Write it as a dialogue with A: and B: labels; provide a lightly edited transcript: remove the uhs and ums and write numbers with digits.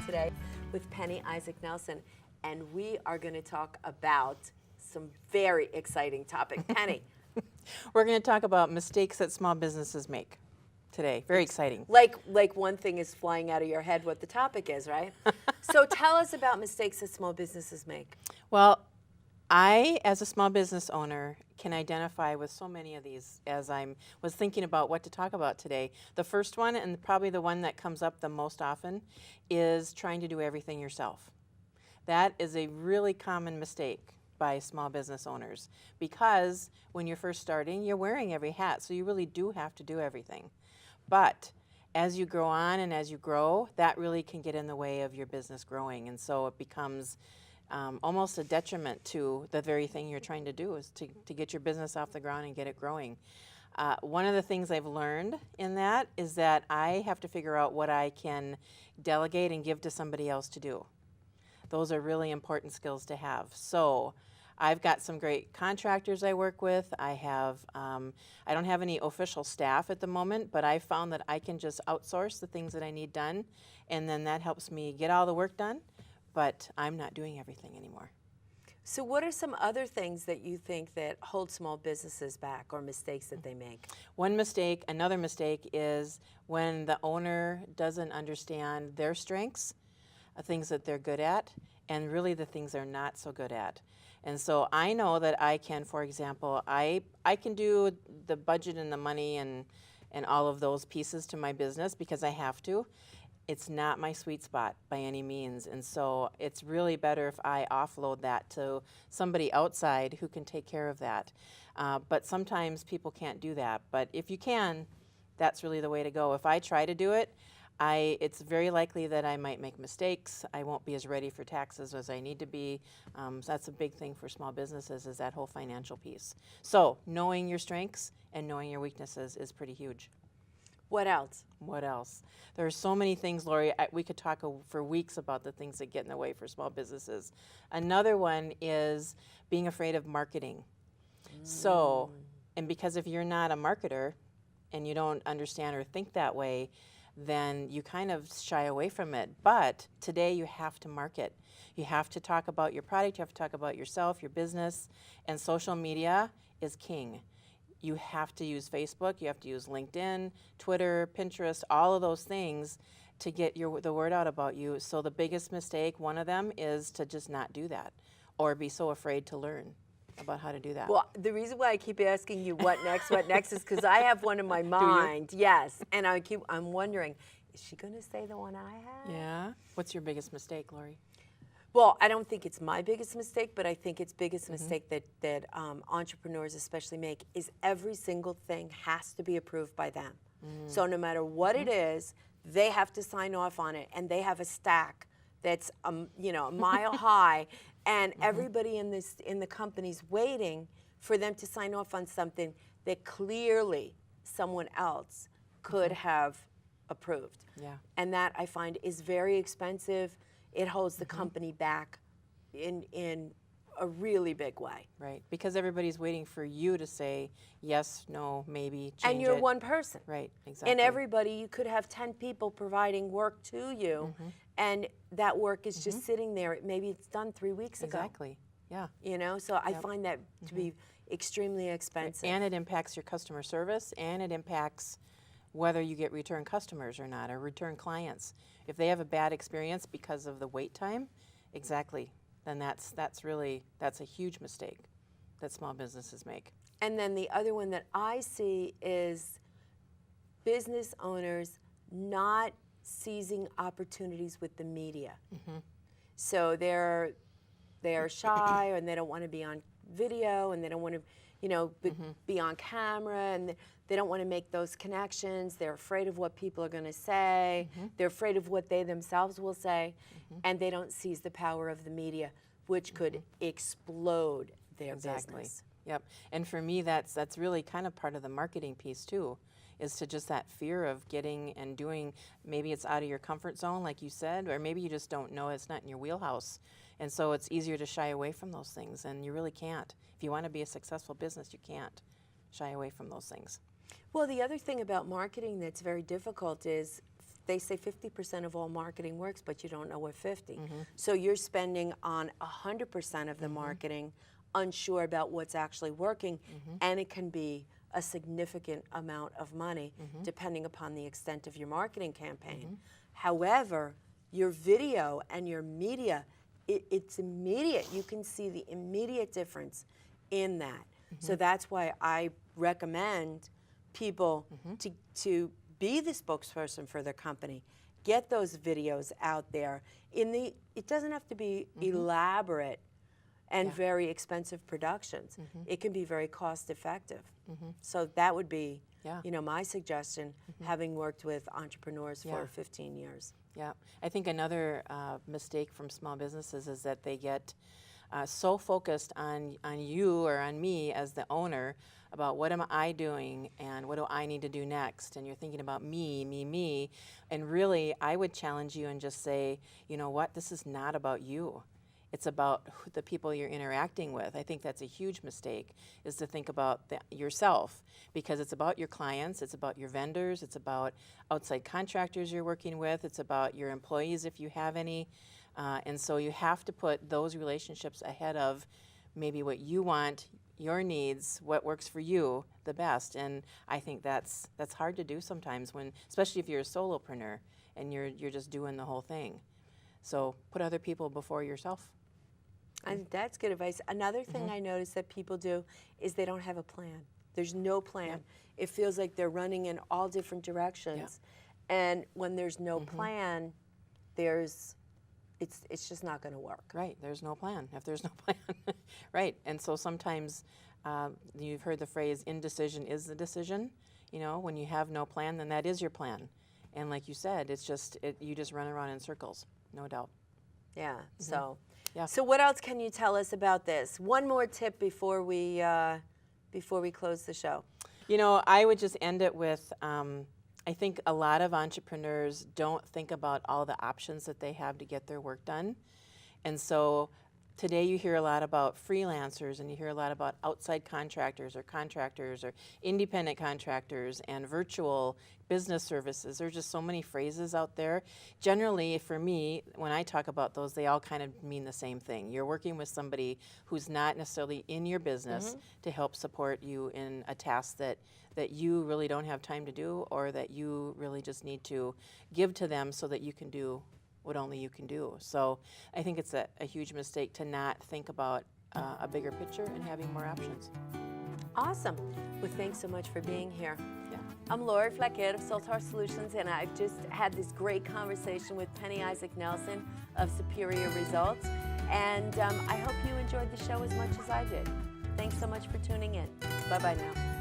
A: today with Penny Isaac Nelson, and we are going to talk about some very exciting topic. Penny.
B: We're going to talk about mistakes that small businesses make today. Very exciting.
A: Like one thing is flying out of your head what the topic is, right? So tell us about mistakes that small businesses make.
B: Well, I, as a small business owner, can identify with so many of these as I was thinking about what to talk about today. The first one, and probably the one that comes up the most often, is trying to do everything yourself. That is a really common mistake by small business owners, because when you're first starting, you're wearing every hat, so you really do have to do everything. But as you grow on and as you grow, that really can get in the way of your business growing, and so it becomes almost a detriment to the very thing you're trying to do, is to get your business off the ground and get it growing. One of the things I've learned in that is that I have to figure out what I can delegate and give to somebody else to do. Those are really important skills to have. So I've got some great contractors I work with. I don't have any official staff at the moment, but I found that I can just outsource the things that I need done, and then that helps me get all the work done, but I'm not doing everything anymore.
A: So what are some other things that you think that hold small businesses back, or mistakes that they make?
B: Another mistake is when the owner doesn't understand their strengths, things that they're good at, and really the things they're not so good at. And so I know that I can, for example, I can do the budget and the money and all of those pieces to my business because I have to. It's not my sweet spot by any means, and so it's really better if I offload that to somebody outside who can take care of that. But sometimes people can't do that. But if you can, that's really the way to go. If I try to do it, it's very likely that I might make mistakes. I won't be as ready for taxes as I need to be. So that's a big thing for small businesses, is that whole financial piece. So knowing your strengths and knowing your weaknesses is pretty huge.
A: What else?
B: What else? There are so many things, Lori. We could talk for weeks about the things that get in the way for small businesses. Another one is being afraid of marketing. So, and because if you're not a marketer and you don't understand or think that way, then you kind of shy away from it. But today you have to market. You have to talk about your product, you have to talk about yourself, your business, and social media is king. You have to use Facebook, you have to use LinkedIn, Twitter, Pinterest, all of those things to get the word out about you. So the biggest mistake, one of them, is to just not do that or be so afraid to learn about how to do that.
A: Well, the reason why I keep asking you what next is because I have one in my mind. Yes, and I'm wondering, is she going to say the one I have?
B: Yeah. What's your biggest mistake, Lori?
A: Well, I don't think it's my biggest mistake, but I think it's biggest mistake that entrepreneurs especially make is every single thing has to be approved by them. So no matter what it is, they have to sign off on it, and they have a stack that's a mile high, and everybody in the company's waiting for them to sign off on something that clearly someone else could have approved.
B: Yeah.
A: And that I find is very expensive. It holds the company back in a really big way.
B: Right, because everybody's waiting for you to say yes, no, maybe, change
A: And you're
B: it.
A: one person.
B: Right, exactly.
A: And everybody, you could have 10 people providing work to you, and that work is just sitting there. Maybe it's done 3 weeks ago.
B: Exactly, yeah.
A: So I find that to be extremely expensive.
B: And it impacts your customer service, and it impacts whether you get return customers or not, or return clients. If they have a bad experience because of the wait time, exactly, then that's a huge mistake that small businesses make.
A: And then the other one that I see is business owners not seizing opportunities with the media. So they're shy, and they don't want to be on video, and they don't want to be on camera, and they don't want to make those connections. They're afraid of what people are going to say. They're afraid of what they themselves will say, and they don't seize the power of the media, which could explode their business.
B: Yep. And for me, that's really kind of part of the marketing piece too, is to just that fear of getting and doing. Maybe it's out of your comfort zone, like you said, or maybe you just don't know, it's not in your wheelhouse. And so it's easier to shy away from those things, and you really can't. If you want to be a successful business, you can't shy away from those things.
A: Well, the other thing about marketing that's very difficult is they say 50% of all marketing works, but you don't know what 50. So you're spending on 100% of the marketing, unsure about what's actually working, and it can be a significant amount of money depending upon the extent of your marketing campaign. However, your video and your media, it's immediate. You can see the immediate difference in that. So that's why I recommend people to be the spokesperson for their company. Get those videos out there. It doesn't have to be elaborate and very expensive productions. It can be very cost effective. So that would be, you know, my suggestion, having worked with entrepreneurs for 15 years.
B: Yeah, I think another mistake from small businesses is that they get so focused on you or on me as the owner about what am I doing and what do I need to do next, and you're thinking about me, and really I would challenge you and just say, you know what, this is not about you. It's about the people you're interacting with. I think that's a huge mistake, is to think about yourself, because it's about your clients, it's about your vendors, it's about outside contractors you're working with, it's about your employees if you have any. And so you have to put those relationships ahead of maybe what you want, your needs, what works for you the best. And I think that's hard to do sometimes, when, especially if you're a solopreneur and you're just doing the whole thing. So put other people before yourself.
A: And that's good advice. Another thing I notice that people do is they don't have a plan. There's no plan. It feels like they're running in all different directions. And when there's no plan, it's just not going to work.
B: Right, there's no plan if there's no plan. Right, and so sometimes you've heard the phrase, indecision is the decision. You know, when you have no plan, then that is your plan. And like you said, it's just, you just run around in circles, no doubt.
A: Yeah, so.
B: Yeah.
A: So what else can you tell us about this? One more tip before we close the show.
B: You know, I would just end it with, I think a lot of entrepreneurs don't think about all the options that they have to get their work done. And so today you hear a lot about freelancers, and you hear a lot about outside contractors or independent contractors and virtual business services. There's just so many phrases out there. Generally, for me, when I talk about those, they all kind of mean the same thing. You're working with somebody who's not necessarily in your business to help support you in a task that you really don't have time to do, or that you really just need to give to them so that you can do what only you can do. So I think it's a huge mistake to not think about a bigger picture and having more options.
A: Awesome. Well, thanks so much for being here.
B: Yeah.
A: I'm Lori Fleckett of Soltar Solutions, and I've just had this great conversation with Penny Isaac Nelson of Superior Results. And I hope you enjoyed the show as much as I did. Thanks so much for tuning in. Bye-bye now.